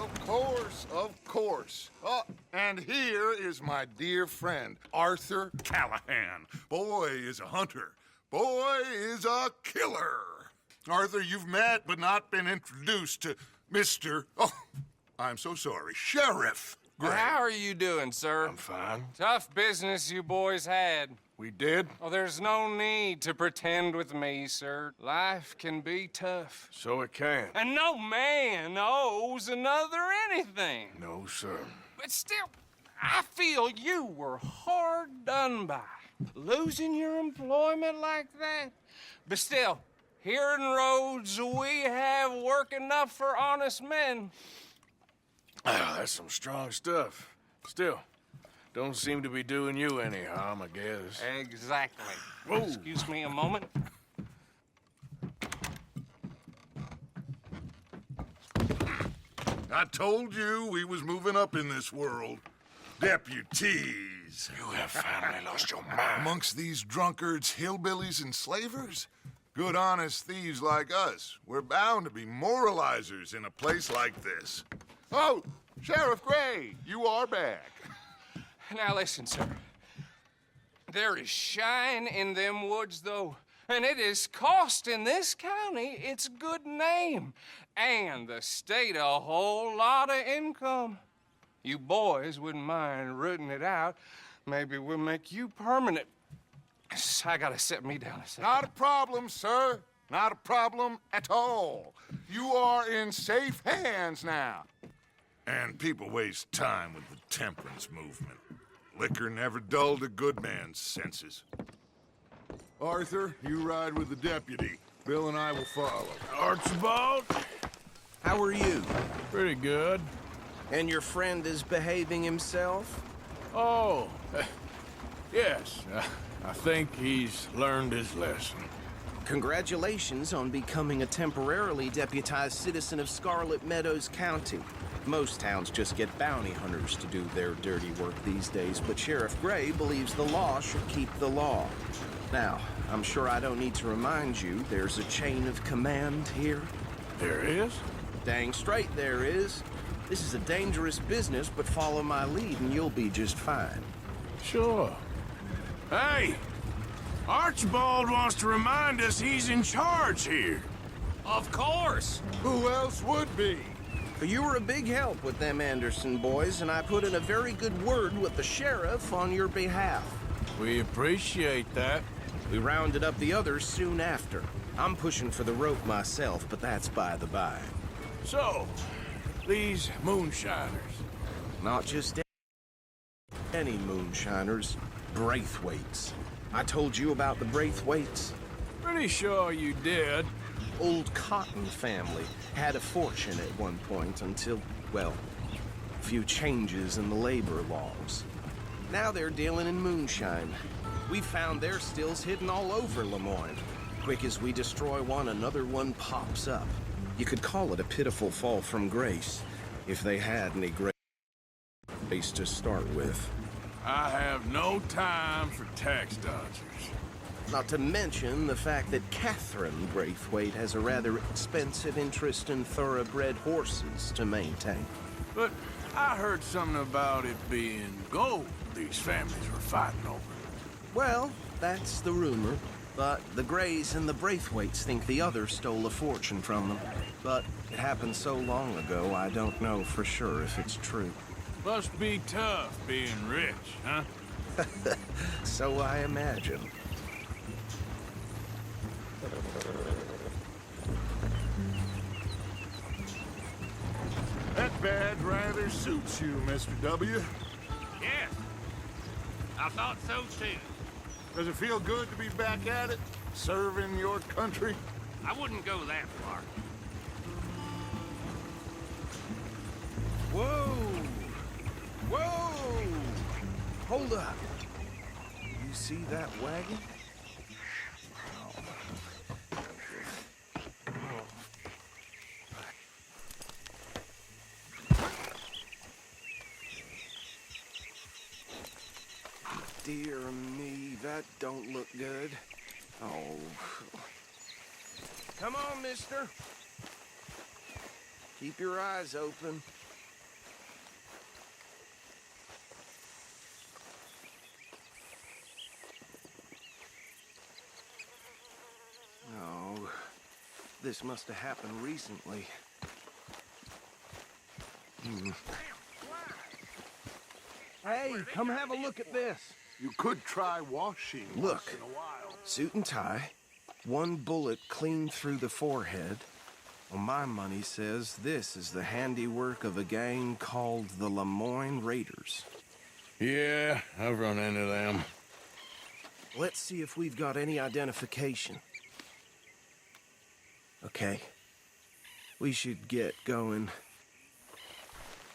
Of course, of course. Oh, and here is my dear friend, Arthur Callahan. Boy is a hunter. Boy is a killer. Arthur, you've met but not been introduced to Mr. Oh, I'm so sorry, Sheriff Gray. How are you doing, sir? I'm fine. Tough business you boys had. We did? Oh, there's no need to pretend with me, sir. Life can be tough. So it can. And no man owes another anything. No, sir. But still, I feel you were hard done by. Losing your employment like that. But still, here in Rhodes, we have work enough for honest men. Ah, that's some strong stuff. Still, don't seem to be doing you any harm, I guess. Exactly. Whoa. Excuse me a moment. I told you we was moving up in this world. Deputies. You have finally lost your mind. Amongst these drunkards, hillbillies, and slavers? Good, honest thieves like us. We're bound to be moralizers in a place like this. Oh, Sheriff Gray, you are back. Now listen, sir. There is shine in them woods, though, and it is costing this county its good name and the state a whole lot of income. You boys wouldn't mind rooting it out. Maybe we'll make you permanent. I gotta set me down a second. Not a problem, sir. Not a problem at all. You are in safe hands now. And people waste time with the temperance movement. Liquor never dulled a good man's senses. Arthur, you ride with the deputy. Bill and I will follow. Archibald? How are you? Pretty good. And your friend is behaving himself? Oh, yes. I think he's learned his lesson. Congratulations on becoming a temporarily deputized citizen of Scarlet Meadows County. Most towns just get bounty hunters to do their dirty work these days, but Sheriff Gray believes the law should keep the law. Now, I'm sure I don't need to remind you there's a chain of command here. There is? Dang straight there is. This is a dangerous business, but follow my lead and you'll be just fine. Sure. Hey! Archibald wants to remind us he's in charge here. Of course. Who else would be? You were a big help with them Anderson boys, and I put in a very good word with the sheriff on your behalf. We appreciate that. We rounded up the others soon after. I'm pushing for the rope myself, but that's by the by. So, these moonshiners. Not just any moonshiners, Braithwaites. I told you about the Braithwaites. Pretty sure you did. Old Cotton family had a fortune at one point until, well, a few changes in the labor laws. Now they're dealing in moonshine. We found their stills hidden all over Lemoyne. Quick as we destroy one, another one pops up. You could call it a pitiful fall from grace, if they had any grace to start with. I have no time for tax dodgers. Not to mention the fact that Catherine Braithwaite has a rather expensive interest in thoroughbred horses to maintain. But I heard something about it being gold these families were fighting over. Well, that's the rumor. But the Grays and the Braithwaites think the other stole a fortune from them. But it happened so long ago, I don't know for sure if it's true. Must be tough being rich, huh? So I imagine. That badge rather suits you, Mr. W. Yes, I thought so too. Does it feel good to be back at it? Serving your country? I wouldn't go that far. Whoa! Whoa! Hold up. You see that wagon? Dear me, that don't look good. Oh. Come on, mister. Keep your eyes open. this must have happened recently. Hey, come have a look at this. You could try washing Look. once in a while. Suit and tie, one bullet clean through the forehead. Well, my money says this is the handiwork of a gang called the Lemoyne Raiders. Yeah, I've run into them. Let's see if we've got any identification. Okay. We should get going.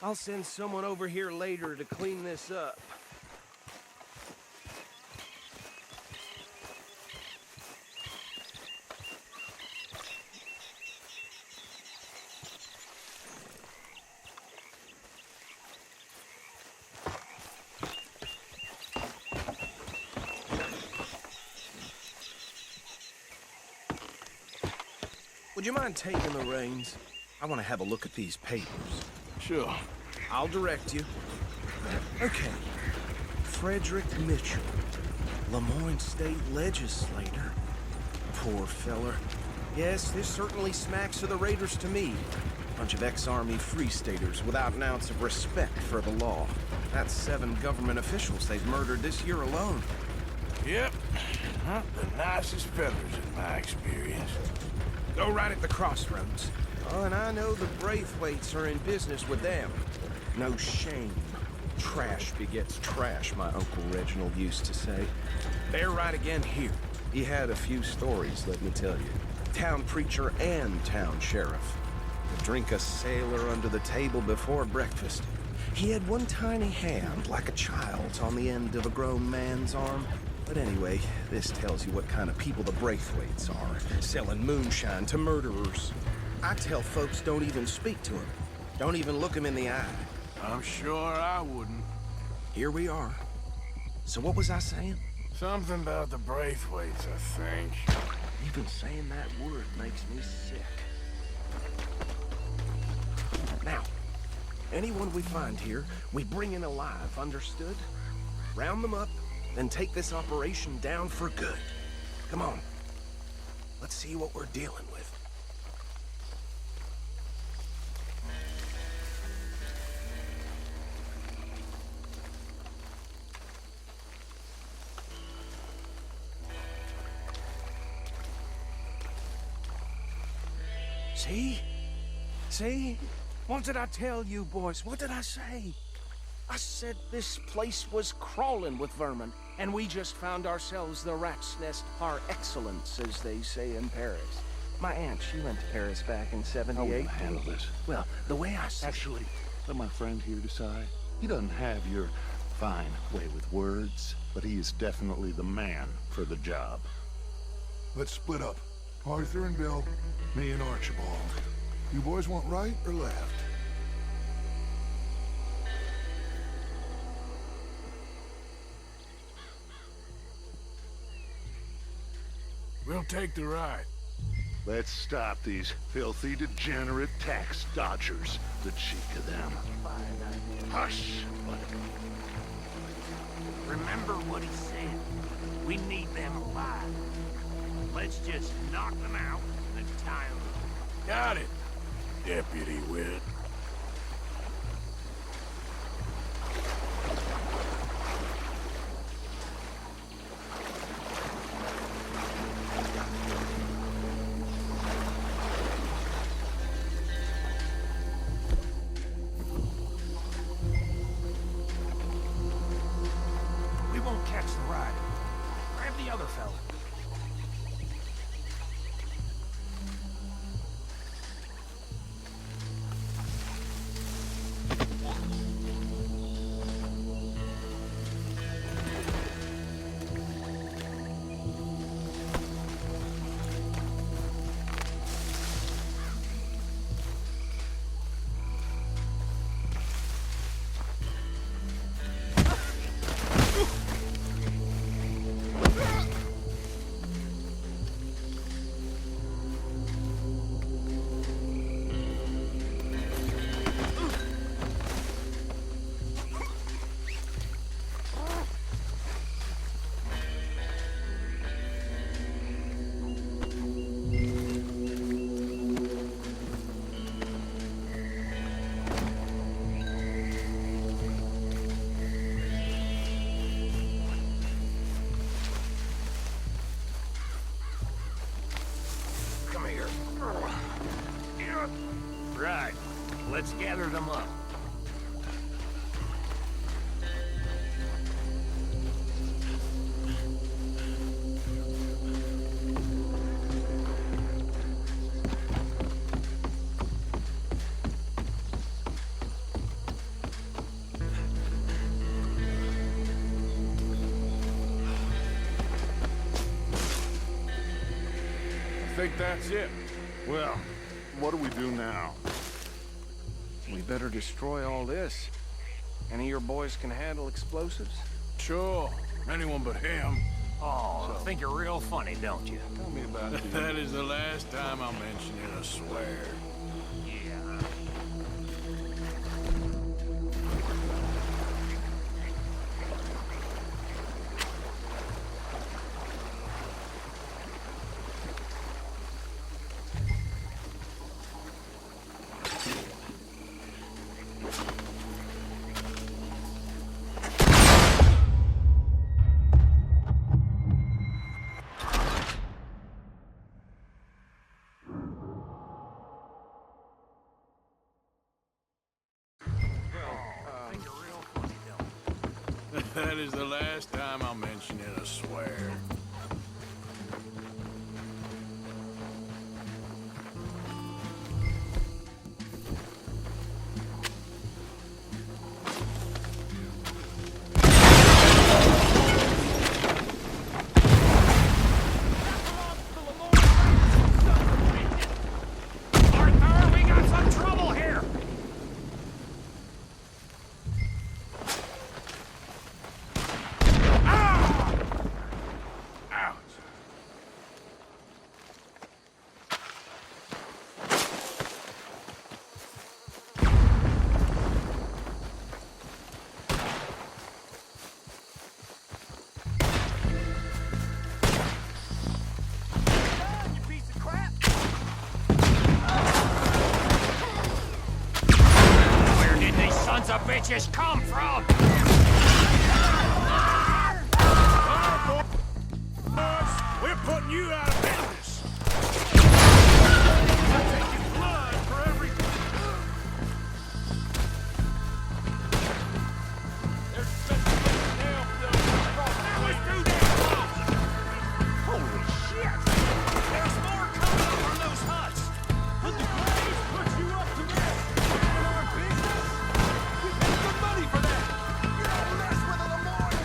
I'll send someone over here later to clean this up. Would you mind taking the reins? I want to have a look at these papers. Sure. I'll direct you. Okay. Frederick Mitchell, Lemoyne State Legislator. Poor feller. Yes, this certainly smacks of the Raiders to me. Bunch of ex-Army Free Staters without an ounce of respect for the law. That's 7 government officials they've murdered this year alone. Yep. Not the nicest fellas in my experience. Go right at the crossroads. Oh, and I know the Braithwaites are in business with them. No shame. Trash begets trash, my Uncle Reginald used to say. They're right again here. He had a few stories, let me tell you. Town preacher and town sheriff. Would drink a sailor under the table before breakfast. He had one tiny hand, like a child's, on the end of a grown man's arm. But anyway, this tells you what kind of people the Braithwaites are, selling moonshine to murderers. I tell folks don't even speak to him. Don't even look him in the eye. I'm sure I wouldn't. Here we are. So what was I saying? Something about the Braithwaites, I think. Even saying that word makes me sick. Now, anyone we find here, we bring in alive, understood? Round them up, then take this operation down for good. Come on. Let's see what we're dealing with. See? See? What did I tell you, boys? What did I say? I said this place was crawling with vermin, and we just found ourselves the rat's nest par excellence, as they say in Paris. My aunt, she went to Paris back in How we '78. gonna handle this? Well, the way I see Actually, let my friend here decide. He doesn't have your fine way with words, but he is definitely the man for the job. Let's split up. Arthur and Bill, me and Archibald. You boys want right or left? We'll take the ride. Let's stop these filthy, degenerate tax dodgers. The cheek of them. Hush! Remember what he said. We need them alive. Let's just knock them out and tie them up. Got it, Deputy Witt. we won't catch the ride. Grab the other fella. Let's gather them up. I think that's it. Well, what do we do now? We better destroy all this. Any of your boys can handle explosives? Sure. Anyone but him. Oh, think you're real funny, don't you? Tell me about it. That is the last time I'll mention it, I swear. Yeah. That is the last time I'll mention it, I swear. Arthur, we got some trouble here! Where did these sons of bitches come from? We're putting you out of business. Blood for every... There's something else let's do that. Holy shit! There's more coming up from those huts! Put the Graves put you up to this. In our business? We paid good money for that. You don't mess with a Lemoyne.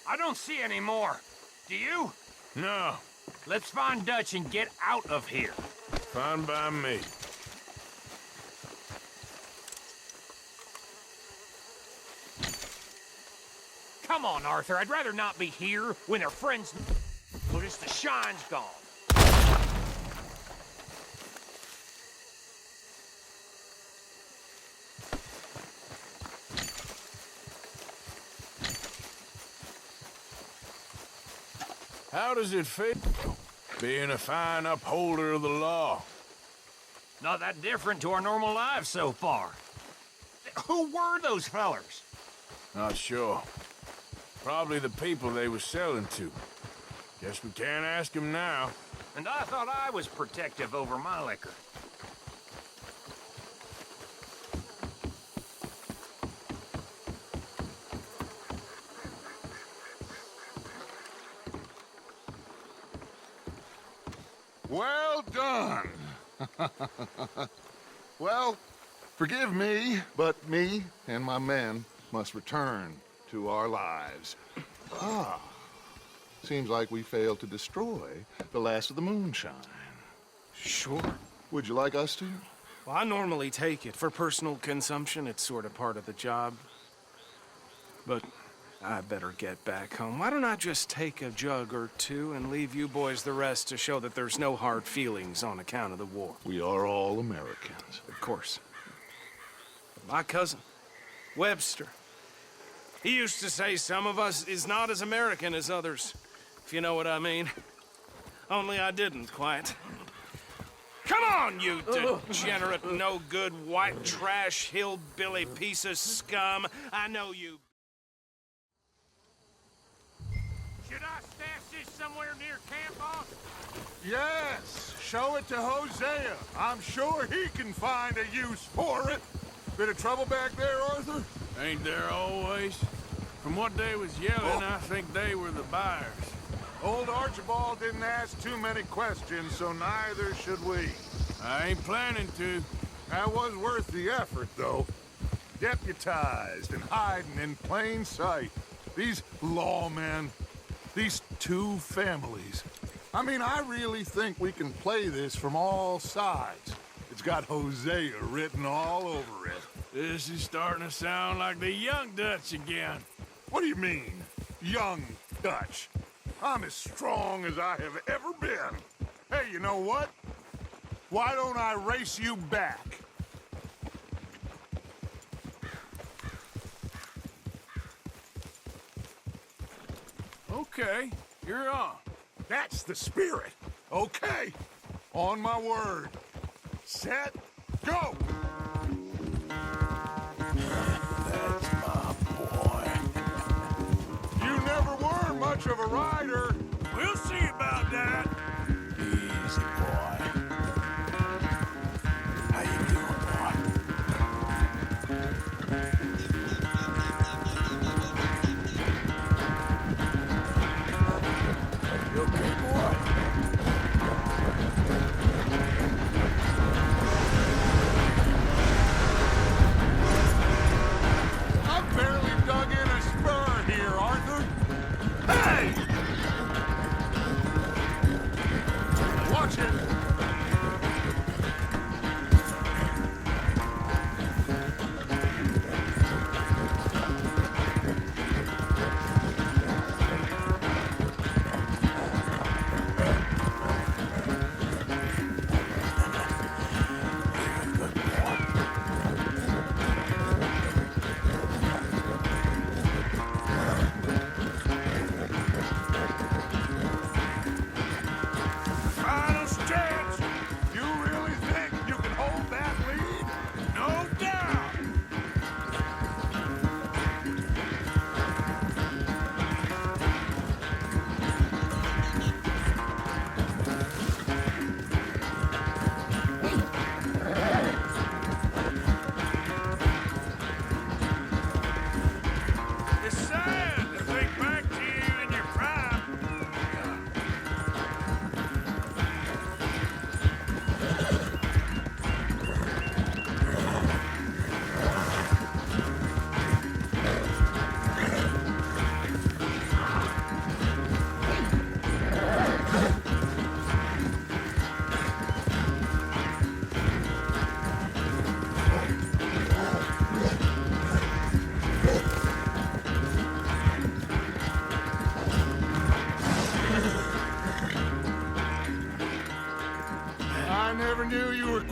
I don't see any more. Do you? No, Let's find Dutch and get out of here. fine by me. Come on, Arthur. I'd rather not be here when their friends notice the shine's gone. How does it feel being a fine upholder of the law? Not that different to our normal lives so far. Who were those fellers? Not sure. Probably the people they were selling to. Guess we can't ask them now. And I thought I was protective over my liquor. Well done. Well, forgive me, but me and my men must return to our lives. Ah, seems like we failed to destroy the last of the moonshine. Sure. Would you like us to? Well, I normally take it. For personal consumption, it's sort of part of the job. But I better get back home. Why don't I just take a jug or two and leave you boys the rest to show that there's no hard feelings on account of the war? We are all Americans. Of course. My cousin, Webster, he used to say some of us is not as American as others, if you know what I mean. Only I didn't quite. Come on, you degenerate, no-good, white trash, hillbilly piece of scum. I know you. Should I stash this somewhere near camp, boss? Yes, show it to Hosea. I'm sure he can find a use for it. Bit of trouble back there, Arthur? Ain't there always? From what they was yelling, I think they were the buyers. Old Archibald didn't ask too many questions, so neither should we. I ain't planning to. That was worth the effort, though. Deputized and hiding in plain sight. These lawmen, these two families. I mean, I really think we can play this from all sides. It's got Hosea written all over it. This is starting to sound like the young Dutch again. What do you mean, young Dutch? I'm as strong as I have ever been. Hey, you know what? Why don't I race you back? Okay, you're on. That's the spirit. Okay. On my word. Set, go! That's my boy. You never were much of a rider. We'll see about that. Easy, boy. How you doing, boy? You okay, boy?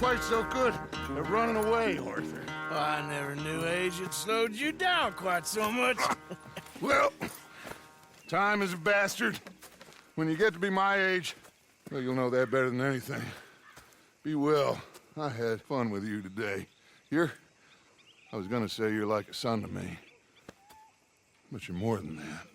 quite so good at running away, Arthur. Well, I never knew age had slowed you down quite so much. Well, time is a bastard. When you get to be my age, well, you'll know that better than anything. Be well. I had fun with you today. I was gonna say you're like a son to me. But you're more than that.